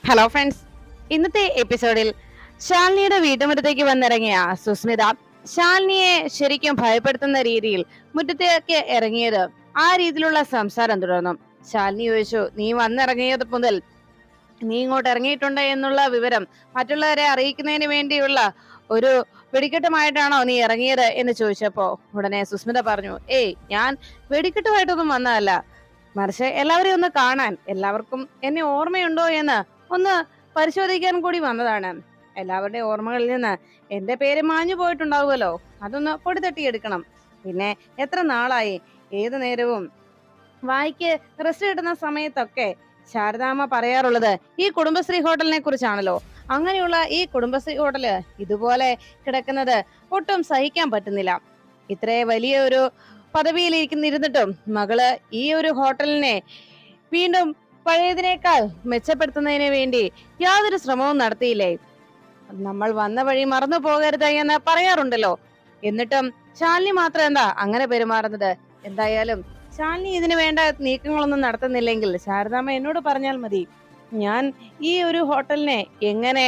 Hello friends, ഇന്നത്തെ എപ്പിസോഡിൽ ശാലിനിയുടെ വീട്ടുമുറ്റത്തേക്ക് വന്നിറങ്ങിയ സുസ്മിത ശാലിനിയെ ശരിക്കും ഭയപ്പെടുത്തുന്ന രീതിയിൽ മുറ്റത്തേക്ക് ഇറങ്ങിയത് ആ രീതിയിലുള്ള സംസാരം തുടർന്നു. ശാലിനി ചോദിച്ചു, നീ വന്നിറങ്ങിയത് മുതൽ നീ ഇങ്ങോട്ട് ഇറങ്ങിയിട്ടുണ്ട് എന്നുള്ള വിവരം മറ്റുള്ളവരെ അറിയിക്കുന്നതിന് വേണ്ടിയുള്ള ഒരു വെടിക്കെട്ടുമായിട്ടാണോ നീ ഇറങ്ങിയത് എന്ന് ചോദിച്ചപ്പോ ഉടനെ സുസ്മിത പറഞ്ഞു, ഏയ് ഞാൻ വെടിക്കെട്ടുമായിട്ടൊന്നും വന്നതല്ല, മറിച്ച് എല്ലാവരെയും ഒന്ന് കാണാൻ, എല്ലാവർക്കും എന്നെ ഓർമ്മയുണ്ടോ എന്ന് ഒന്ന് പരിശോധിക്കാൻ കൂടി വന്നതാണ്. എല്ലാവരുടെ ഓർമ്മകളിൽ നിന്ന് എന്റെ പേര് മാഞ്ഞു പോയിട്ടുണ്ടാവുമല്ലോ, അതൊന്ന് പൊടി തട്ടിയെടുക്കണം. പിന്നെ എത്ര നാളായി ഏതു നേരവും വായിക്ക് റെസ്റ്റ് കിട്ടുന്ന സമയത്തൊക്കെ ശാരദാമ്മ പറയാറുള്ളത് ഈ കുടുംബശ്രീ ഹോട്ടലിനെ കുറിച്ചാണല്ലോ. അങ്ങനെയുള്ള ഈ കുടുംബശ്രീ ഹോട്ടല് ഇതുപോലെ കിടക്കുന്നത് ഒട്ടും സഹിക്കാൻ പറ്റുന്നില്ല. ഇത്ര വലിയ ഒരു പദവിയിൽ ഇരുന്നിട്ടും മകള് ഈ ഒരു ഹോട്ടലിനെ വീണ്ടും പഴയതിനേക്കാൾ മെച്ചപ്പെടുത്തുന്നതിന് വേണ്ടി യാതൊരു ശ്രമവും നടത്തിയില്ലേ? നമ്മൾ വന്ന വഴി മറന്നു പോകരുത് എന്ന് പറയാറുണ്ടല്ലോ. എന്നിട്ടും ശാലിനി മാത്രം എന്താ അങ്ങനെ പെരുമാറുന്നത്? എന്തായാലും ശാലിനി ഇതിനു വേണ്ട നീക്കങ്ങളൊന്നും നടത്തുന്നില്ലെങ്കിൽ ശാരദാമ്മ എന്നോട് പറഞ്ഞാൽ മതി. ഞാൻ ഈ ഒരു ഹോട്ടലിനെ എങ്ങനെ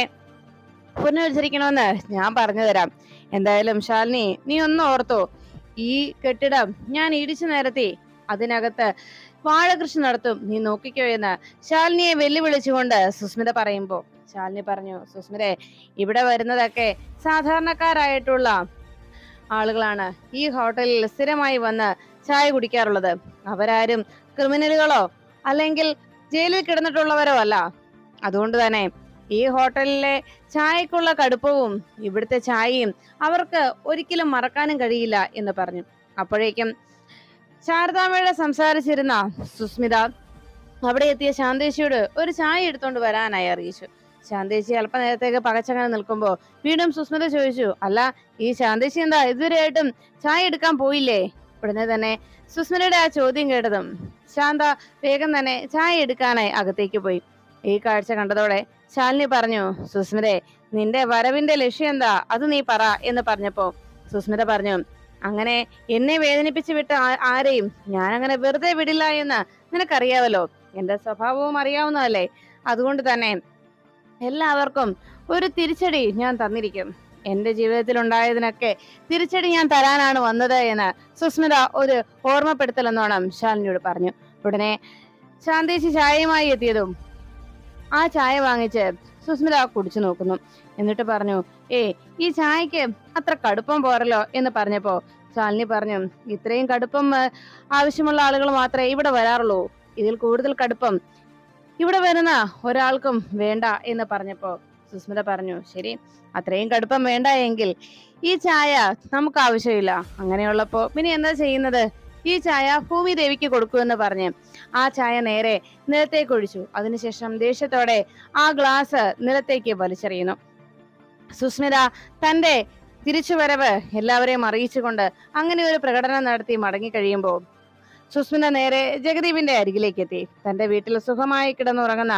പുനരുദ്ധരിക്കണമെന്ന് ഞാൻ പറഞ്ഞു തരാം. എന്തായാലും ശാലിനി, നീ ഒന്ന് ഓർത്തോ, ഈ കെട്ടിടം ഞാൻ ഇടിച്ചു നിരത്തി അതിനകത്ത് വാഴകൃഷി നടത്തും, നീ നോക്കിക്കോ എന്ന് ശാലിനിയെ വെല്ലുവിളിച്ചുകൊണ്ട് സുസ്മിത പറയുമ്പോ ശാലിനി പറഞ്ഞു, സുസ്മിതെ, ഇവിടെ വരുന്നതൊക്കെ സാധാരണക്കാരായിട്ടുള്ള ആളുകളാണ് ഈ ഹോട്ടലിൽ സ്ഥിരമായി വന്ന് ചായ കുടിക്കാറുള്ളത്. അവരാരും ക്രിമിനലുകളോ അല്ലെങ്കിൽ ജയിലിൽ കിടന്നിട്ടുള്ളവരോ അല്ല. അതുകൊണ്ട് തന്നെ ഈ ഹോട്ടലിലെ ചായക്കുള്ള കടുപ്പവും ഇവിടുത്തെ ചായയും അവർക്ക് ഒരിക്കലും മറക്കാനും കഴിയില്ല എന്ന് പറഞ്ഞു. അപ്പോഴേക്കും ശാരദാമ്മയുടെ സംസാരിച്ചിരുന്ന സുസ്മിത അവിടെ എത്തിയ ശാന്തേശിയോട് ഒരു ചായ എടുത്തോണ്ട് വരാനായി അറിയിച്ചു. ശാന്തേശി അല്പനേരത്തേക്ക് പകച്ചങ്ങനെ നിൽക്കുമ്പോ വീണ്ടും സുസ്മിത ചോദിച്ചു, അല്ല, ഈ ശാന്തേശി എന്താ ഇതുവരെയായിട്ടും ചായ എടുക്കാൻ പോയില്ലേ? ഉടനെ തന്നെ സുസ്മിതയുടെ ആ ചോദ്യം കേട്ടതും ശാന്ത വേഗം തന്നെ ചായ എടുക്കാനായി അകത്തേക്ക് പോയി. ഈ കാഴ്ച കണ്ടതോടെ ശാലിനി പറഞ്ഞു, സുസ്മിതേ, നിന്റെ വരവിന്റെ ലക്ഷ്യം എന്താ, അത് നീ പറ എന്ന് പറഞ്ഞപ്പോ സുസ്മിത പറഞ്ഞു, അങ്ങനെ എന്നെ വേദനിപ്പിച്ചു വിട്ട ആരെയും ഞാൻ അങ്ങനെ വെറുതെ വിടില്ല എന്ന് നിനക്കറിയാവല്ലോ, എന്റെ സ്വഭാവവും അറിയാവുന്നതല്ലേ. അതുകൊണ്ട് തന്നെ എല്ലാവർക്കും ഒരു തിരിച്ചടി ഞാൻ തന്നിരിക്കും. എന്റെ ജീവിതത്തിൽ ഉണ്ടായതിനൊക്കെ തിരിച്ചടി ഞാൻ തരാനാണ് വന്നത് എന്ന് സുസ്മിത ഒരു ഓർമ്മപ്പെടുത്തൽ എന്നോണം ശാലിനിയോട് പറഞ്ഞു. ഉടനെ ശാന്തേശി ചായയുമായി എത്തിയതും ആ ചായ വാങ്ങിച്ച് സുസ്മിത കുടിച്ചു നോക്കുന്നു. എന്നിട്ട് പറഞ്ഞു, ഈ ചായക്ക് അത്ര കടുപ്പം പോരല്ലോ എന്ന് പറഞ്ഞപ്പോ ശാലിനി പറഞ്ഞു, ഇത്രയും കടുപ്പം ആവശ്യമുള്ള ആളുകൾ മാത്രമേ ഇവിടെ വരാറുള്ളൂ, ഇതിൽ കൂടുതൽ കടുപ്പം ഇവിടെ വരുന്ന ഒരാൾക്കും വേണ്ട എന്ന് പറഞ്ഞപ്പോ സുസ്മിത പറഞ്ഞു, ശരി, അത്രയും കടുപ്പം വേണ്ട എങ്കിൽ ഈ ചായ നമുക്ക് ആവശ്യമില്ല. അങ്ങനെയുള്ളപ്പോ പിന്നെ എന്താ ചെയ്യുന്നത്? ഈ ചായ ഭൂമി ദേവിക്ക് കൊടുക്കുമെന്ന് പറഞ്ഞ് ആ ചായ നേരെ നിലത്തേക്ക് ഒഴിച്ചു. അതിനുശേഷം ദേഷ്യത്തോടെ ആ ഗ്ലാസ് നിലത്തേക്ക് വലിച്ചെറിയുന്നു. സുസ്മിത തന്റെ തിരിച്ചുവരവ് എല്ലാവരെയും അറിയിച്ചുകൊണ്ട് അങ്ങനെ ഒരു പ്രകടനം നടത്തി മടങ്ങി കഴിയുമ്പോൾ സുസ്മിത നേരെ ജഗദീപിന്റെ അരികിലേക്ക് എത്തി. തന്റെ വീട്ടിൽ സുഖമായി കിടന്നുറങ്ങുന്ന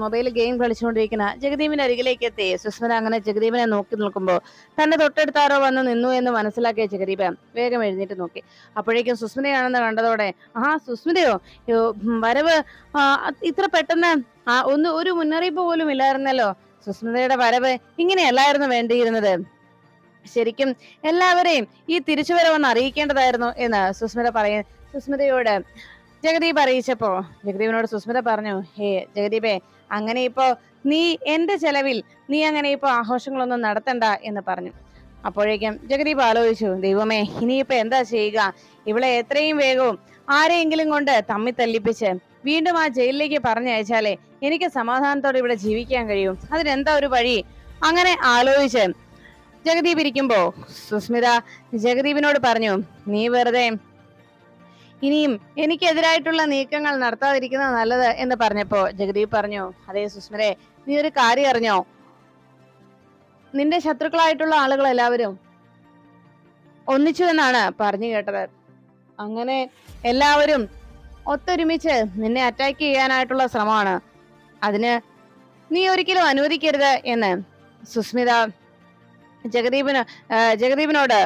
മൊബൈൽ ഗെയിം കളിച്ചുകൊണ്ടിരിക്കുന്ന ജഗദീപിന്റെ അരികിലേക്ക് എത്തി സുസ്മിത അങ്ങനെ ജഗദീപിനെ നോക്കി നിൽക്കുമ്പോൾ തന്റെ തൊട്ടടുത്താരോ വന്ന് നിന്നു എന്ന് മനസ്സിലാക്കിയ ജഗദീപ് വേഗം എഴുന്നേറ്റ് നോക്കി. അപ്പോഴേക്കും സുസ്മിതയാണെന്ന് കണ്ടതോടെ, സുസ്മിതയോ, വരവ് ഇത്ര പെട്ടെന്ന് ഒരു മുന്നറിയിപ്പ് പോലും ഇല്ലായിരുന്നല്ലോ. സുസ്മിതയുടെ വരവ് ഇങ്ങനെയല്ലായിരുന്നു വേണ്ടിയിരുന്നത്. ശരിക്കും എല്ലാവരെയും ഈ തിരിച്ചുവരവെന്ന് അറിയിക്കേണ്ടതായിരുന്നു എന്ന് സുസ്മിതയോട് ജഗദീപ് അറിയിച്ചപ്പോ ജഗദീപിനോട് സുസ്മിത പറഞ്ഞു, ജഗദീപേ, അങ്ങനെ ഇപ്പോ നീ എന്റെ ചെലവിൽ നീ അങ്ങനെ ഇപ്പോ ആഘോഷങ്ങളൊന്നും നടത്തണ്ട എന്ന് പറഞ്ഞു. അപ്പോഴേക്കും ജഗദീപ് ആലോചിച്ചു, ദൈവമേ, ഇനിയിപ്പോ എന്താ ചെയ്യുക? ഇവളെ എത്രയും വേഗവും ആരെയെങ്കിലും കൊണ്ട് തമ്മി തല്ലിപ്പിച്ച് വീണ്ടും ആ ജയിലിലേക്ക് പറഞ്ഞയച്ചാലേ എനിക്ക് സമാധാനത്തോടെ ഇവിടെ ജീവിക്കാൻ കഴിയും. അതിനെന്താ ഒരു വഴി? അങ്ങനെ ആലോചിച്ച് ജഗദീപ് ഇരിക്കുമ്പോ സുസ്മിത ജഗദീപിനോട് പറഞ്ഞു, നീ വെറുതെ ഇനിയും എനിക്കെതിരായിട്ടുള്ള നീക്കങ്ങൾ നടത്താതിരിക്കുന്നത് നല്ലത് എന്ന് പറഞ്ഞപ്പോ ജഗദീപ് പറഞ്ഞു, അതേ സുസ്മിതേ, നീ ഒരു കാര്യം അറിഞ്ഞോ? നിന്റെ ശത്രുക്കളായിട്ടുള്ള ആളുകൾ എല്ലാവരും ഒന്നിച്ചു എന്നാണ് പറഞ്ഞു കേട്ടത്. അങ്ങനെ എല്ലാവരും ഒത്തൊരുമിച്ച് നിന്നെ അറ്റാക്ക് ചെയ്യാനായിട്ടുള്ള ശ്രമമാണ്. അതിന് നീ ഒരിക്കലും അനുവദിക്കരുത് എന്ന് സുസ്മിത ജഗദീപിനോട്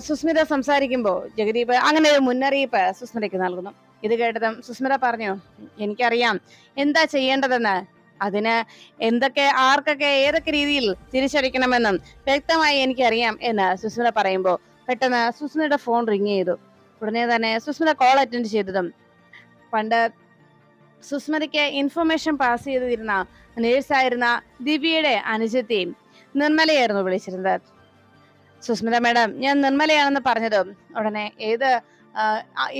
സുസ്മിത സംസാരിക്കുമ്പോ ജഗദീപ് അങ്ങനെ ഒരു മുന്നറിയിപ്പ് സുസ്മിതയ്ക്ക് നൽകുന്നു. ഇത് കേട്ടതും സുസ്മിത പറഞ്ഞു, എനിക്കറിയാം എന്താ ചെയ്യേണ്ടതെന്ന്. അതിന് എന്തൊക്കെ ആർക്കൊക്കെ ഏതൊക്കെ രീതിയിൽ തിരിച്ചടിക്കണമെന്നും വ്യക്തമായി എനിക്കറിയാം എന്ന് സുസ്മിത പറയുമ്പോൾ പെട്ടെന്ന് സുസ്മിതയുടെ ഫോൺ റിങ് ചെയ്തു. ഉടനെ തന്നെ സുസ്മിത കോൾ അറ്റൻഡ് ചെയ്തതും പണ്ട് സുസ്മിതയ്ക്ക് ഇൻഫർമേഷൻ പാസ് ചെയ്തിരുന്ന നേഴ്സായിരുന്ന ദിവ്യയുടെ അനുജത്തെയും നിർമ്മലയായിരുന്നു വിളിച്ചിരുന്നത്. സുസ്മിത മാഡം, ഞാൻ നിർമ്മലയാണെന്ന് പറഞ്ഞതും ഉടനെ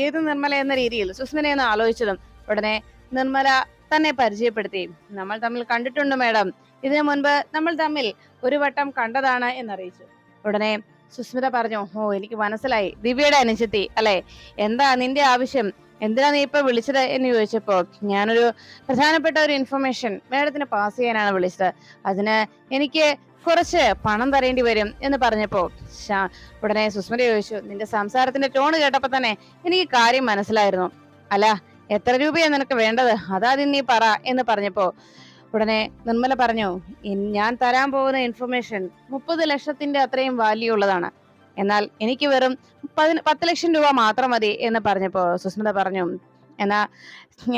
ഏത് നിർമ്മല എന്ന രീതിയിൽ സുസ്മിതയെന്ന് ആലോചിച്ചതും ഉടനെ നിർമ്മല തന്നെ പരിചയപ്പെടുത്തി. നമ്മൾ തമ്മിൽ കണ്ടിട്ടുണ്ട് മാഡം, ഇതിനു മുൻപ് നമ്മൾ തമ്മിൽ ഒരു വട്ടം കണ്ടതാണ് എന്നറിയിച്ചു. ഉടനെ സുസ്മിത പറഞ്ഞു, ഓ എനിക്ക് മനസ്സിലായി, ദിവ്യയുടെ അനുജത്തി അല്ലെ, എന്താ നിന്റെ ആവശ്യം, എന്തിനാ നീ ഇപ്പൊ വിളിച്ചത് എന്ന് ചോദിച്ചപ്പോ ഞാനൊരു പ്രധാനപ്പെട്ട ഒരു ഇൻഫർമേഷൻ മാഡത്തിന് പാസ് ചെയ്യാനാണ് വിളിച്ചത്, അതിന് എനിക്ക് കുറച്ച് പണം തരേണ്ടി വരും എന്ന് പറഞ്ഞപ്പോ ഉടനെ സുസ്മിത ചോദിച്ചു, നിന്റെ സംസാരത്തിന്റെ ടോണ് കേട്ടപ്പോ തന്നെ എനിക്ക് കാര്യം മനസ്സിലായിരുന്നു. അല്ല, എത്ര രൂപയാണ് നിനക്ക് വേണ്ടത്, അതാദ്യം നീ പറ എന്ന് പറഞ്ഞപ്പോ ഉടനെ നിർമ്മല പറഞ്ഞു, ഞാൻ തരാൻ പോകുന്ന ഇൻഫർമേഷൻ 30 ലക്ഷത്തിന്റെ അത്രയും വാല്യൂ ഉള്ളതാണ്, എന്നാൽ എനിക്ക് വെറും 10 ലക്ഷം രൂപ മാത്രം മതി എന്ന് പറഞ്ഞപ്പോ സുസ്മിത പറഞ്ഞു, എന്നാ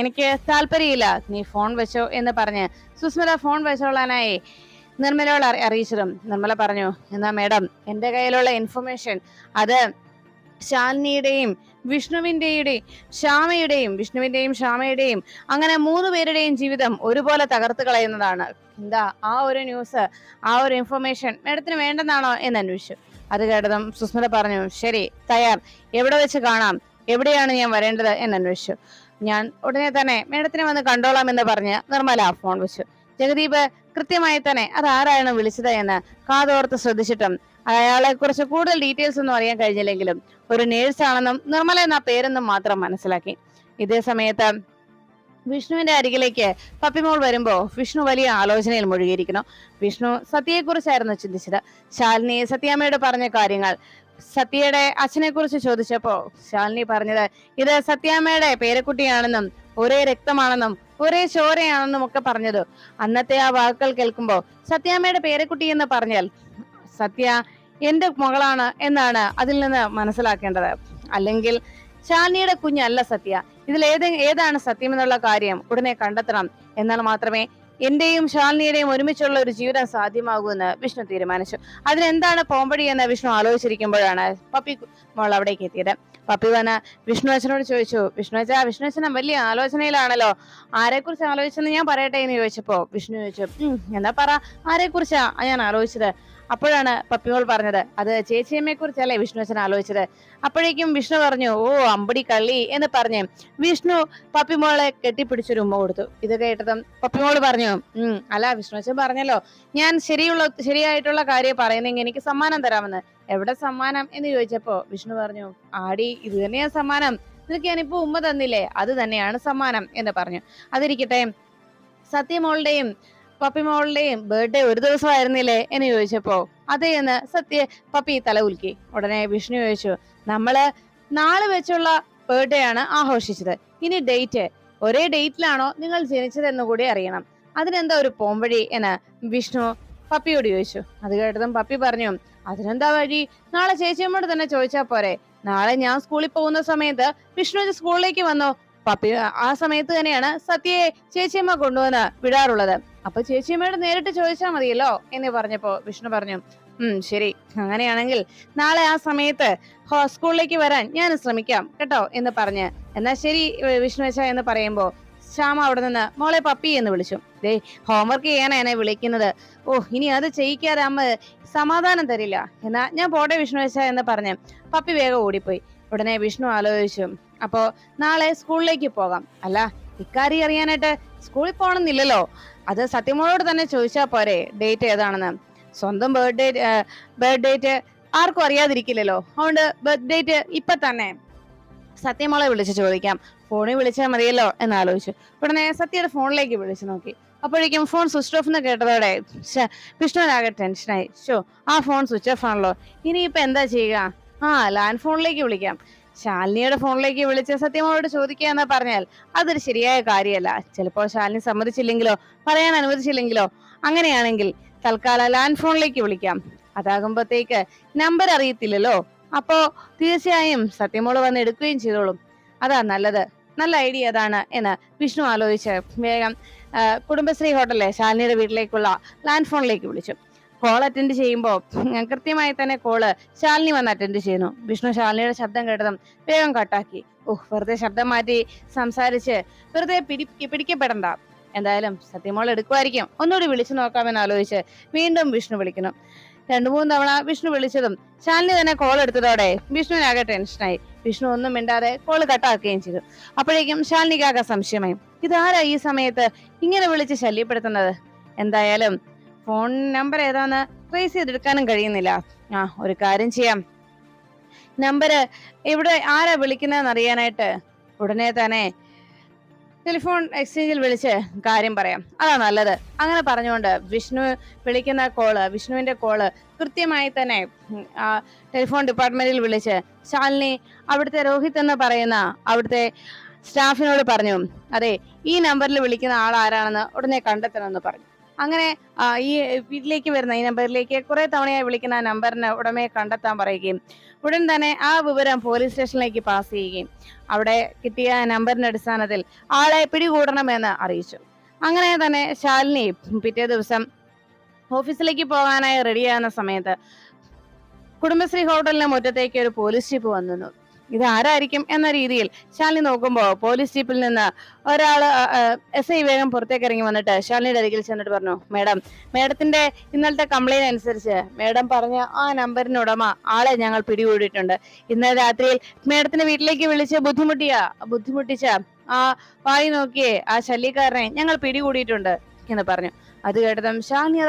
എനിക്ക് താല്പര്യമില്ല, നീ ഫോൺ വെച്ചോ എന്ന് പറഞ്ഞ് സുസ്മിത ഫോൺ വെച്ചോളാനായി നിർമ്മലയോട് അറിയിച്ചതും നിർമ്മല പറഞ്ഞു, എന്നാ മേഡം, എന്റെ കയ്യിലുള്ള ഇൻഫർമേഷൻ അത് ശാലിനിയുടെയും വിഷ്ണുവിന്റെയും ശ്യാമയുടെയും അങ്ങനെ 3 പേരുടെയും ജീവിതം ഒരുപോലെ തകർത്ത് കളയുന്നതാണ്. എന്താ ആ ഒരു ന്യൂസ്, ആ ഒരു ഇൻഫർമേഷൻ മേഡത്തിന് വേണ്ടെന്നാണോ എന്ന് അന്വേഷിച്ചു. അത് കേട്ടതും സുസ്മിത പറഞ്ഞു, ശരി, തയ്യാർ, എവിടെ വെച്ച് കാണാം, എവിടെയാണ് ഞാൻ വരേണ്ടത് എന്ന് അന്വേഷിച്ചു. ഞാൻ ഉടനെ തന്നെ മേഡത്തിനെ വന്ന് കണ്ടോളാം എന്ന് പറഞ്ഞ് നിർമ്മല ഫോൺ വെച്ചു. ജഗദീപ് കൃത്യമായി തന്നെ അത് ആരാണ് വിളിച്ചത് എന്ന് കാതോർത്ത് ശ്രദ്ധിച്ചിട്ടും അയാളെ കുറിച്ച് കൂടുതൽ ഡീറ്റെയിൽസ് ഒന്നും അറിയാൻ കഴിഞ്ഞില്ലെങ്കിലും ഒരു നേഴ്സ് ആണെന്നും നിർമ്മല എന്ന പേരെന്നും മാത്രം മനസ്സിലാക്കി. ഇതേ സമയത്ത് വിഷ്ണുവിന്റെ അരികിലേക്ക് പപ്പിമോൾ വരുമ്പോ വിഷ്ണു വലിയ ആലോചനയിൽ മുഴുകിയിരിക്കുന്നു. വിഷ്ണു സത്യയെക്കുറിച്ചായിരുന്നു ചിന്തിച്ചത്. ശാലിനി സത്യാമ്മയോട് പറഞ്ഞ കാര്യങ്ങൾ സത്യയുടെ അച്ഛനെ കുറിച്ച് ചോദിച്ചപ്പോ ശാലിനി പറഞ്ഞത് ഇത് സത്യാമ്മയുടെ പേരക്കുട്ടിയാണെന്നും ഒരേ രക്തമാണെന്നും ഒരേ ചോരയാണെന്നും ഒക്കെ പറഞ്ഞത്. അന്നത്തെ ആ വാക്കുകൾ കേൾക്കുമ്പോ സത്യാമ്മയുടെ പേരക്കുട്ടി എന്ന് പറഞ്ഞാൽ സത്യ എന്റെ മകളാണ് എന്നാണ് അതിൽ നിന്ന് മനസ്സിലാക്കേണ്ടത്. അല്ലെങ്കിൽ ശാലിനിയുടെ കുഞ്ഞല്ല സത്യ. ഇതിൽ ഏതാണ് സത്യം എന്നുള്ള കാര്യം ഉടനെ കണ്ടെത്തണം. എന്നാൽ മാത്രമേ എന്റെയും ശാലിനിയുടെയും ഒരുമിച്ചുള്ള ഒരു ജീവിതം സാധ്യമാകൂ എന്ന് വിഷ്ണു തീരുമാനിച്ചു. അതിനെന്താണ് പോംവഴി എന്ന് വിഷ്ണു ആലോചിച്ചിരിക്കുമ്പോഴാണ് പപ്പി മോൾ അവിടേക്ക് എത്തിയത്. പപ്പി വന്ന് വിഷ്ണു അച്ഛനോട് ചോദിച്ചു, വിഷ്ണു അച്ഛൻ വലിയ ആലോചനയിലാണല്ലോ, ആരെക്കുറിച്ച് ആലോചിച്ചെന്ന് ഞാൻ പറയട്ടെ എന്ന് ചോദിച്ചപ്പോ വിഷ്ണു ചോദിച്ചു, എന്നാ പറ, ആരെക്കുറിച്ചാ ഞാൻ ആലോചിച്ചത്. അപ്പോഴാണ് പപ്പിമോൾ പറഞ്ഞത്, അത് ചേച്ചിയമ്മയെ കുറിച്ചല്ലേ വിഷ്ണു അച്ഛൻ ആലോചിച്ചത്. അപ്പോഴേക്കും വിഷ്ണു പറഞ്ഞു, ഓ അമ്പടി കള്ളി എന്ന് പറഞ്ഞ് വിഷ്ണു പപ്പിമോളെ കെട്ടിപ്പിടിച്ചൊരു ഉമ്മ കൊടുത്തു. ഇത് കേട്ടതും പപ്പിമോള് പറഞ്ഞു, അല്ല വിഷ്ണു അച്ഛൻ പറഞ്ഞല്ലോ ഞാൻ ശരിയായിട്ടുള്ള കാര്യം പറയുന്നെങ്കിൽ എനിക്ക് സമ്മാനം തരാമെന്ന്. എവിടെ സമ്മാനം എന്ന് ചോദിച്ചപ്പോ വിഷ്ണു പറഞ്ഞു, ആടി ഇത് തന്നെയാ സമ്മാനം, നിനക്ക് ഞാനിപ്പോ ഉമ്മ തന്നില്ലേ, അത് തന്നെയാണ് സമ്മാനം എന്ന് പറഞ്ഞു. അതിരിക്കട്ടെ, സത്യമോളുടെയും പപ്പിമോളുടെയും ബർത്ത്ഡേ ഒരു ദിവസമായിരുന്നില്ലേ എന്ന് ചോദിച്ചപ്പോ അതേ എന്ന് പപ്പി തല ഉൽക്കി. ഉടനെ വിഷ്ണു ചോദിച്ചു, നമ്മള് നാളെ വെച്ചുള്ള ബർത്ത്ഡേ ആണ് ആഘോഷിച്ചത്, ഇനി ഡേറ്റ് ഒരേ ഡേറ്റിലാണോ നിങ്ങൾ ജനിച്ചതെന്ന് കൂടി അറിയണം, അതിനെന്താ ഒരു പോംവഴി എന്ന് വിഷ്ണു പപ്പിയോട് ചോദിച്ചു. അത് കേട്ടതും പപ്പി പറഞ്ഞു, അതിനെന്താ വഴി, നാളെ ചേച്ചിയമ്മോട് തന്നെ ചോദിച്ചാ പോരെ. നാളെ ഞാൻ സ്കൂളിൽ പോകുന്ന സമയത്ത് വിഷ്ണു സ്കൂളിലേക്ക് വന്നോ, പപ്പി ആ സമയത്ത് തന്നെയാണ് സത്യയെ ചേച്ചിയമ്മ കൊണ്ടുവന്ന് വിടാറുള്ളത്, അപ്പൊ ചേച്ചിയമ്മയോട് നേരിട്ട് ചോദിച്ചാൽ മതിയല്ലോ എന്ന് പറഞ്ഞപ്പോ വിഷ്ണു പറഞ്ഞു, ശരി, അങ്ങനെയാണെങ്കിൽ നാളെ ആ സമയത്ത് സ്കൂളിലേക്ക് വരാൻ ഞാൻ ശ്രമിക്കാം കേട്ടോ എന്ന് പറഞ്ഞ്, എന്നാ ശരി വിഷ്ണു വെച്ച എന്ന് പറയുമ്പോ ശ്യാമ അവിടെ നിന്ന് മോളെ പപ്പി എന്ന് വിളിച്ചു. ദേ ഹോംവർക്ക് ചെയ്യാനാ എന്നെ വിളിക്കുന്നത്, ഓ ഇനി അത് ചെയ്യിക്കാതെ അമ്മ സമാധാനം തരില്ല, എന്നാ ഞാൻ പോട്ടെ വിഷ്ണു വെച്ച എന്ന് പറഞ്ഞ് പപ്പി വേഗം ഓടിപ്പോയി. ഉടനെ വിഷ്ണു ആലോചിച്ചു, അപ്പോ നാളെ സ്കൂളിലേക്ക് പോകാം. അല്ല ഇക്കാര്യം അറിയാനായിട്ട് സ്കൂളിൽ പോകണമെന്നില്ലല്ലോ, അത് സത്യമോളോട് തന്നെ ചോദിച്ചാ പോരെ ഡേറ്റ് ഏതാണെന്ന്. സ്വന്തം ബർത്ത് ഡേറ്റ് ആർക്കും അറിയാതിരിക്കില്ലല്ലോ, അതുകൊണ്ട് ബർത്ത് ഡേറ്റ് ഇപ്പൊ തന്നെ സത്യമോളെ വിളിച്ച് ചോദിക്കാം, ഫോണിൽ വിളിച്ചാൽ മതിയല്ലോ എന്നാലോചിച്ചു. ഉടനെ സത്യയുടെ ഫോണിലേക്ക് വിളിച്ചു നോക്കി. അപ്പോഴേക്കും ഫോൺ സ്വിച്ച് ഓഫ് എന്ന് കേട്ടതോടെ വിഷ്ണുവിനാകെ ടെൻഷനായി. ആ ഫോൺ സ്വിച്ച് ഓഫ് ആണല്ലോ, ഇനിയിപ്പൊ എന്താ ചെയ്യുക? ലാൻഡ് ഫോണിലേക്ക് വിളിക്കാം. ശാലിനിയുടെ ഫോണിലേക്ക് വിളിച്ച് സത്യമോളോട് ചോദിക്കുക എന്ന് പറഞ്ഞാൽ അതൊരു ശരിയായ കാര്യമല്ല. ചിലപ്പോ ശാലിനി സമ്മതിച്ചില്ലെങ്കിലോ പറയാൻ അനുവദിച്ചില്ലെങ്കിലോ, അങ്ങനെയാണെങ്കിൽ തൽക്കാലം ലാൻഡ് ഫോണിലേക്ക് വിളിക്കാം. അതാകുമ്പോഴത്തേക്ക് നമ്പർ അറിയത്തില്ലല്ലോ, അപ്പോ തീർച്ചയായും സത്യമോള് വന്ന് എടുക്കുകയും ചെയ്തോളും. അതാ നല്ലത്. നല്ല ഐഡിയ അതാണ് എന്ന് വിഷ്ണു ആലോചിച്ച് വേഗം കുടുംബശ്രീ ഹോട്ടലിലെ ശാലിനിയുടെ വീട്ടിലേക്കുള്ള ലാൻഡ് ഫോണിലേക്ക് വിളിച്ചു. കോൾ അറ്റൻഡ് ചെയ്യുമ്പോൾ കൃത്യമായി തന്നെ കോള് ശാലിനി വന്ന് അറ്റൻഡ് ചെയ്യുന്നു. വിഷ്ണു ശാലിനിയുടെ ശബ്ദം കേട്ടതും വേഗം കട്ടാക്കി. വെറുതെ ശബ്ദം മാറ്റി സംസാരിച്ച് വെറുതെ പിടിക്കപ്പെടണ്ട, എന്തായാലും സത്യമോൾ എടുക്കുമായിരിക്കും, ഒന്നുകൂടി വിളിച്ചു നോക്കാമെന്ന് ആലോചിച്ച് വീണ്ടും വിഷ്ണു വിളിക്കുന്നു. 2-3 തവണ വിഷ്ണു വിളിച്ചതും ശാലിനി തന്നെ കോൾ എടുത്തതോടെ വിഷ്ണുവിനാകെ ടെൻഷനായി. വിഷ്ണു ഒന്നും മിണ്ടാതെ കോള് കട്ടാക്കുകയും ചെയ്തു. അപ്പോഴേക്കും ശാലിനിക്കാകെ സംശയമായി, ഇതാരാ ഈ സമയത്ത് ഇങ്ങനെ വിളിച്ച് ശല്യപ്പെടുത്തുന്നത്? എന്തായാലും ഫോൺ നമ്പർ ഏതാന്ന് ട്രേസ് ചെയ്തെടുക്കാനും കഴിയുന്നില്ല. ഒരു കാര്യം ചെയ്യാം, നമ്പര് ഇവിടെ ആരാ വിളിക്കുന്നതെന്ന് അറിയാനായിട്ട് ഉടനെ തന്നെ ടെലിഫോൺ എക്സ്ചേഞ്ചിൽ വിളിച്ച് കാര്യം പറയാം, അതാ നല്ലത്. അങ്ങനെ പറഞ്ഞുകൊണ്ട് വിഷ്ണുവിന്റെ കോള് കൃത്യമായി തന്നെ ടെലിഫോൺ ഡിപ്പാർട്ട്മെന്റിൽ വിളിച്ച് ശാലിനി അവിടുത്തെ രോഹിത് എന്ന് പറയുന്ന അവിടുത്തെ സ്റ്റാഫിനോട് പറഞ്ഞു, അതെ ഈ നമ്പറിൽ വിളിക്കുന്ന ആൾ ആരാണെന്ന് ഉടനെ കണ്ടെത്തണമെന്ന് പറഞ്ഞു. അങ്ങനെ ഈ വീട്ടിലേക്ക് വരുന്ന ഈ നമ്പറിലേക്ക് കുറെ തവണയായി വിളിക്കുന്ന ആ നമ്പറിന് ഉടമയെ കണ്ടെത്താൻ പറയുകയും ഉടൻ തന്നെ ആ വിവരം പോലീസ് സ്റ്റേഷനിലേക്ക് പാസ് ചെയ്യുകയും അവിടെ കിട്ടിയ നമ്പറിന്റെ അടിസ്ഥാനത്തിൽ ആളെ പിടികൂടണമെന്ന് അറിയിച്ചു. അങ്ങനെ തന്നെ ശാലിനി പിറ്റേ ദിവസം ഓഫീസിലേക്ക് പോകാനായി റെഡിയാകുന്ന സമയത്ത് കുടുംബശ്രീ ഹോട്ടലിന്റെ മുറ്റത്തേക്ക് ഒരു പോലീസ് ജീപ്പ് വന്നു. ഇത് ആരായിരിക്കും എന്ന രീതിയിൽ ശാലിനി നോക്കുമ്പോൾ പോലീസ് ജീപ്പിൽ നിന്ന് ഒരാള് SI വേഗം പുറത്തേക്ക് ഇറങ്ങി വന്നിട്ട് ശാലിനിയുടെ അരികിൽ ചെന്നിട്ട് പറഞ്ഞു, മേഡത്തിന്റെ ഇന്നലത്തെ കംപ്ലൈന്റ് അനുസരിച്ച് മേഡം പറഞ്ഞ ആ നമ്പറിന് ഉടമ ആളെ ഞങ്ങൾ പിടികൂടിയിട്ടുണ്ട്. ഇന്നലെ രാത്രിയിൽ മേഡത്തിന്റെ വീട്ടിലേക്ക് വിളിച്ച് ബുദ്ധിമുട്ടിച്ച ആ വായി നോക്കിയേ ആ ശല്യക്കാരനെ ഞങ്ങൾ പിടികൂടിയിട്ടുണ്ട് എന്ന് പറഞ്ഞു. അത് കേട്ടതും ശാലിനി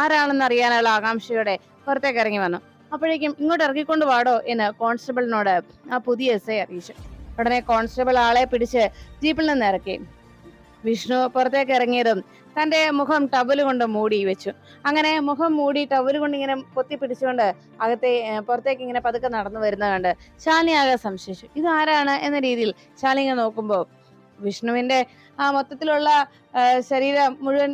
ആരാണെന്ന് അറിയാനുള്ള ആകാംക്ഷയോടെ പുറത്തേക്ക് ഇറങ്ങി വന്നു. അപ്പോഴേക്കും ഇങ്ങോട്ട് ഇറക്കിക്കൊണ്ട് വാടോ എന്ന് കോൺസ്റ്റബിളിനോട് ആ പുതിയ SI അറിയിച്ചു. ഉടനെ കോൺസ്റ്റബിൾ ആളെ പിടിച്ച് ജീപ്പിൽ നിന്ന് ഇറക്കി. വിഷ്ണു പുറത്തേക്ക് ഇറങ്ങിയതും തന്റെ മുഖം ടവല് കൊണ്ട് മൂടി വെച്ചു. അങ്ങനെ മുഖം മൂടി ടവല് കൊണ്ട് ഇങ്ങനെ പൊത്തി പിടിച്ചുകൊണ്ട് പുറത്തേക്ക് ഇങ്ങനെ പതുക്കെ നടന്നു വരുന്നത് കണ്ട് ശാലിനി ആകെ സംശയിച്ചു. ഇതാരാണ് എന്ന രീതിയിൽ ശാലിനി ഇങ്ങനെ നോക്കുമ്പോൾ വിഷ്ണുവിന്റെ ആ മൊത്തത്തിലുള്ള ശരീരം മുഴുവൻ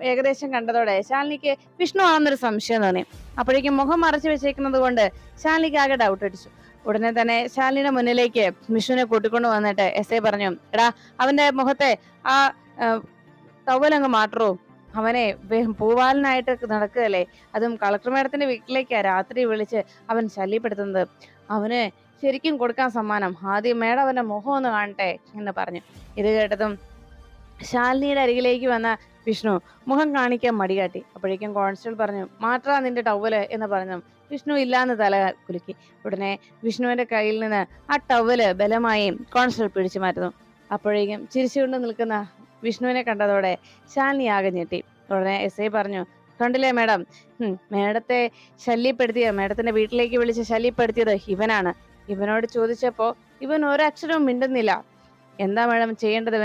ഏകദേശം കണ്ടതോടെ ശാലിനിക്ക് വിഷ്ണു ആണെന്നൊരു സംശയം തോന്നി. അപ്പോഴേക്കും മുഖം മറച്ചു വെച്ചേക്കുന്നത് കൊണ്ട് ശാലിനിക്ക് ആകെ ഡൗട്ട് അടിച്ചു. ഉടനെ തന്നെ ശാലിനിയുടെ മുന്നിലേക്ക് വിഷ്ണുവിനെ കൂട്ടിക്കൊണ്ട് വന്നിട്ട് SI പറഞ്ഞു, എടാ അവന്റെ മുഖത്തെ ആ ടവലങ്ങ് മാറ്ററോ, അവനെ പൂവാലനായിട്ട് നടക്കുകയല്ലേ, അതും കളക്ടർ മേഡത്തിന്റെ വീട്ടിലേക്കാ രാത്രി വിളിച്ച് അവൻ ശല്യപ്പെടുത്തുന്നത്, അവന് ശരിക്കും കൊടുക്കാൻ സമ്മാനം, ആദ്യം മേഡം അവന്റെ മുഖം ഒന്ന് കാണട്ടെ എന്ന് പറഞ്ഞു. ഇത് കേട്ടതും ശാലിനിയുടെ അരികിലേക്ക് വന്ന വിഷ്ണു മുഖം കാണിക്കാൻ മടികാട്ടി. അപ്പോഴേക്കും കോൺസ്റ്റബിൾ പറഞ്ഞു, മാറ്റാ നിന്റെ ടവല് എന്ന് പറഞ്ഞു. വിഷ്ണു ഇല്ലാന്ന് തല കുലുക്കി. ഉടനെ വിഷ്ണുവിന്റെ കയ്യിൽ നിന്ന് ആ ടവല് ബലമായി കോൺസ്റ്റബിൾ പിടിച്ചു മാറ്റുന്നു. അപ്പോഴേക്കും ചിരിച്ചുകൊണ്ട് നിൽക്കുന്ന വിഷ്ണുവിനെ കണ്ടതോടെ ശാലിനി ആകെ ഞെട്ടി. ഉടനെ SI പറഞ്ഞു, കണ്ടില്ലേ മേഡം, മേഡത്തെ മേഡത്തിന്റെ വീട്ടിലേക്ക് വിളിച്ച് ശല്യപ്പെടുത്തിയത് ഇവനാണ്. ഇവനോട് ചോദിച്ചപ്പോ ഇവൻ ഒരക്ഷരവും മിണ്ടുന്നില്ല. എന്താ മേഡം ചെയ്യേണ്ടത്?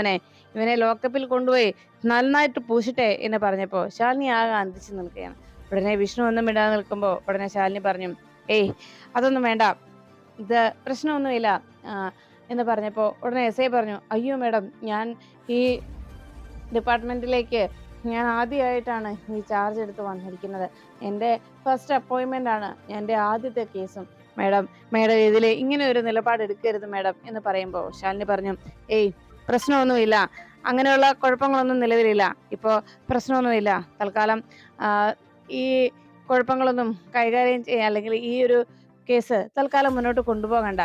ഇവനെ ലോക്കപ്പിൽ കൊണ്ടുപോയി നന്നായിട്ട് പൂശിട്ടെ എന്ന് പറഞ്ഞപ്പോ ശാലിനി ആകെ അന്തിച്ചു നിൽക്കുകയാണ്. ഉടനെ വിഷ്ണു ഒന്നും മിണ്ടാതെ നിൽക്കുമ്പോൾ ഉടനെ ശാലിനി പറഞ്ഞു, അതൊന്നും വേണ്ട, ഇത് പ്രശ്നമൊന്നുമില്ല എന്ന് പറഞ്ഞപ്പോ ഉടനെ SI പറഞ്ഞു, അയ്യോ മേഡം, ഞാൻ ഈ ഡിപ്പാർട്ട്മെന്റിലേക്ക് ഞാൻ ആദ്യമായിട്ടാണ് ഈ ചാർജ് എടുത്ത് വന്നിരിക്കുന്നത്. എൻ്റെ ഫസ്റ്റ് അപ്പോയിൻമെന്റ് ആണ്, എൻ്റെ ആദ്യത്തെ കേസും. മേഡം ഇതിൽ ഇങ്ങനെ ഒരു നിലപാട് എടുക്കരുത് മേഡം എന്ന് പറയുമ്പോൾ ശാലിനി പറഞ്ഞു, പ്രശ്നമൊന്നുമില്ല, അങ്ങനെയുള്ള കുഴപ്പങ്ങളൊന്നും നിലവിലില്ല, ഇപ്പോൾ പ്രശ്നമൊന്നുമില്ല, തൽക്കാലം ഈ കുഴപ്പങ്ങളൊന്നും കൈകാര്യം ചെയ്യാൻ അല്ലെങ്കിൽ ഈ ഒരു കേസ് തൽക്കാലം മുന്നോട്ട് കൊണ്ടുപോകണ്ട,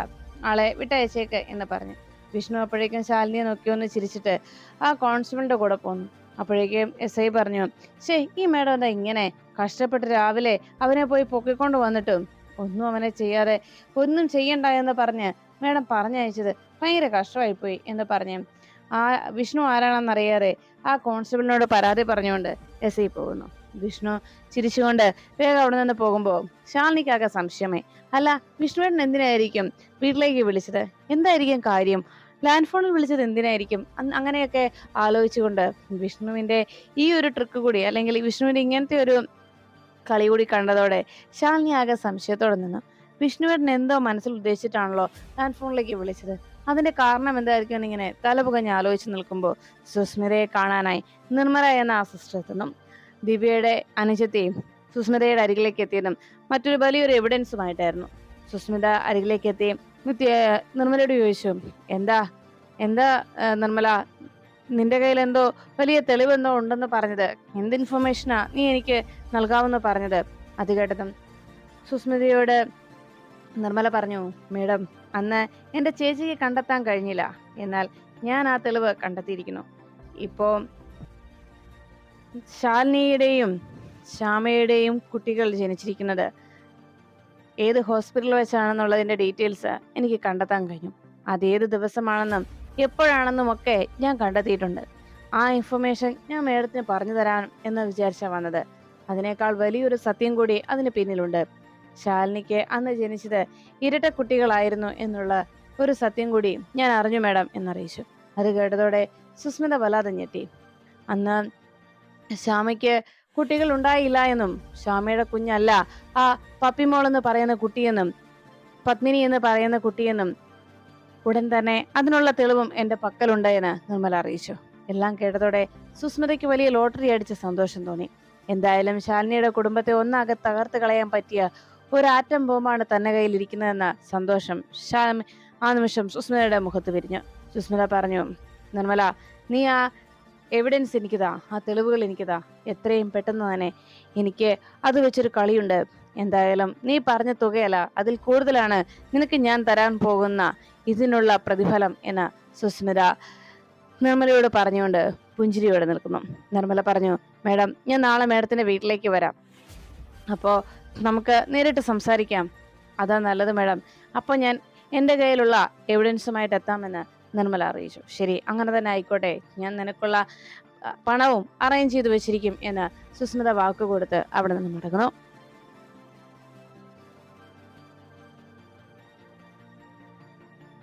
ആളെ വിട്ടയച്ചേക്ക് എന്ന് പറഞ്ഞു. വിഷ്ണു അപ്പോഴേക്കും ശാലിനിയെ നോക്കി ഒന്ന് ചിരിച്ചിട്ട് ആ കോൺസ്റ്റബിളിന്റെ കൂടെ പോന്നു. അപ്പോഴേക്കും SI പറഞ്ഞു, ഈ മേഡം എന്താ ഇങ്ങനെ കഷ്ടപ്പെട്ട് രാവിലെ അവനെ പോയി പൊക്കിക്കൊണ്ട് വന്നിട്ടും ഒന്നും അവനെ ചെയ്യാതെ ഒന്നും ചെയ്യണ്ട എന്ന് പറഞ്ഞ് മേഡം പറഞ്ഞയച്ചത് ഭയങ്കര കഷ്ടമായിപ്പോയി എന്ന് പറഞ്ഞ് ആ വിഷ്ണു ആരാണെന്നറിയാതെ ആ കോൺസ്റ്റബിളിനോട് പരാതി പറഞ്ഞുകൊണ്ട് SI പോകുന്നു. വിഷ്ണു ചിരിച്ചുകൊണ്ട് വേഗം അവിടെ നിന്ന് പോകുമ്പോൾ ശാലിനിക്കാകെ സംശയമായി. അല്ല, വിഷ്ണുവേട്ടൻ എന്തിനായിരിക്കും വീട്ടിലേക്ക് വിളിച്ചത്? എന്തായിരിക്കും കാര്യം? ലാൻഡ് ഫോണിൽ വിളിച്ചത് എന്തിനായിരിക്കും? അങ്ങനെയൊക്കെ ആലോചിച്ചുകൊണ്ട് വിഷ്ണുവിന്റെ ഈ ഒരു ട്രിക്ക് കൂടി അല്ലെങ്കിൽ വിഷ്ണുവിന്റെ ഇങ്ങനത്തെ ഒരു കളി കൂടി കണ്ടതോടെ ശാലിനി ആകെ സംശയത്തോടെ നിന്നു. വിഷ്ണുവേട്ടൻ എന്തോ മനസ്സിൽ ഉദ്ദേശിച്ചിട്ടാണല്ലോ ലാൻഡ് ഫോണിലേക്ക് വിളിച്ചത്, അതിന്റെ കാരണം എന്തായിരിക്കും എന്നിങ്ങനെ തലപുകഞ്ഞ് ആലോചിച്ച് നിൽക്കുമ്പോൾ സുസ്മിതയെ കാണാനായി നിർമ്മല എന്ന ആ സിസ്റ്റർ എത്തുന്നു. ദിവ്യയുടെ അനുജത്തെയും സുസ്മിതയുടെ അരികിലേക്ക് എത്തിയതും മറ്റൊരു വലിയൊരു എവിഡൻസുമായിട്ടായിരുന്നു. സുസ്മിത അരികിലേക്ക് എത്തി നിർമ്മലയോട് ചോദിച്ചു, എന്താ എന്താ നിർമ്മല, നിന്റെ കയ്യിൽ എന്തോ വലിയ തെളിവെന്തോ ഉണ്ടെന്ന് പറഞ്ഞത്? എന്ത് ഇൻഫർമേഷനാ നീ എനിക്ക് നൽകാമെന്ന് പറഞ്ഞത്? അത് കേട്ടതും സുസ്മിതയോട് നിർമ്മല പറഞ്ഞു, മേഡം, അന്ന് എന്റെ ചേച്ചിക്ക് കണ്ടെത്താൻ കഴിഞ്ഞില്ല. എന്നാൽ ഞാൻ ആ തെളിവ് കണ്ടെത്തിയിരിക്കുന്നു. ഇപ്പോ ശാലിനിയുടെയും ശ്യാമയുടെയും കുട്ടികൾ ജനിച്ചിരിക്കുന്നത് ഏത് ഹോസ്പിറ്റലിൽ വെച്ചാണെന്നുള്ളതിന്റെ ഡീറ്റെയിൽസ് എനിക്ക് കണ്ടെത്താൻ കഴിഞ്ഞു. അതേത് ദിവസമാണെന്നും എപ്പോഴാണെന്നും ഒക്കെ ഞാൻ കണ്ടെത്തിയിട്ടുണ്ട്. ആ ഇൻഫർമേഷൻ ഞാൻ മേഡത്തിന് പറഞ്ഞു തരാൻ എന്ന് വിചാരിച്ചാ വന്നത്. അതിനേക്കാൾ വലിയൊരു സത്യം കൂടി അതിന് പിന്നിലുണ്ട്. ശാലിനിക്ക് അന്ന് ജനിച്ചത് ഇരട്ട കുട്ടികളായിരുന്നു എന്നുള്ള ഒരു സത്യം കൂടി ഞാൻ അറിഞ്ഞു മേഡം എന്നറിയിച്ചു. അത് കേട്ടതോടെ സുസ്മിത വല്ലാതെ ഞെട്ടി. അന്ന് ശ്യാമയ്ക്ക് കുട്ടികൾ ഉണ്ടായില്ല എന്നും ശ്യാമയുടെ കുഞ്ഞല്ല ആ പപ്പിമോൾ എന്ന് പറയുന്ന കുട്ടിയെന്നും പത്മിനി എന്ന് പറയുന്ന കുട്ടിയെന്നും ഉടൻ തന്നെ അതിനുള്ള തെളിവും എന്റെ പക്കലുണ്ട് എന്ന് നിർമ്മല അറിയിച്ചു. എല്ലാം കേട്ടതോടെ സുസ്മിതയ്ക്ക് വലിയ ലോട്ടറി അടിച്ച സന്തോഷം തോന്നി. എന്തായാലും ശാലിനിയുടെ കുടുംബത്തെ ഒന്നാകെ തകർത്ത് കളയാൻ പറ്റിയ ഒരു ആറ്റം ബോംബാണ് തന്നെ കയ്യിൽ ഇരിക്കുന്നതെന്ന സന്തോഷം ആ നിമിഷം സുസ്മിതയുടെ മുഖത്ത് വിരിഞ്ഞു. സുസ്മിത പറഞ്ഞു, നിർമ്മല, നീ ആ എവിഡൻസ് എനിക്കിതാ, ആ തെളിവുകൾ എനിക്കിതാ. എത്രയും പെട്ടെന്ന് തന്നെ എനിക്ക് അത് വെച്ചൊരു കളിയുണ്ട്. എന്തായാലും നീ പറഞ്ഞ തുകയല്ല, അതിൽ കൂടുതലാണ് നിനക്ക് ഞാൻ തരാൻ പോകുന്ന ഇതിനുള്ള പ്രതിഫലം എന്ന് സുസ്മിത നിർമ്മലയോട് പറഞ്ഞുകൊണ്ട് പുഞ്ചിരിയോടെ നിൽക്കുന്നു. നിർമ്മല പറഞ്ഞു, മേഡം, ഞാൻ നാളെ മേഡത്തിന്റെ വീട്ടിലേക്ക് വരാം. അപ്പോ നമുക്ക് നേരിട്ട് സംസാരിക്കാം. അതാ നല്ലത് മേഡം. അപ്പൊ ഞാൻ എന്റെ കയ്യിലുള്ള എവിഡൻസുമായിട്ട് എത്താമെന്ന് നിർമ്മല അറിയിച്ചു. ശരി, അങ്ങനെ തന്നെ ആയിക്കോട്ടെ. ഞാൻ നിനക്കുള്ള പണവും അറേഞ്ച് ചെയ്ത് വെച്ചിരിക്കും എന്ന് സുസ്മിത വാക്കുകൊടുത്ത് അവിടെ നിന്ന് മടങ്ങുന്നു.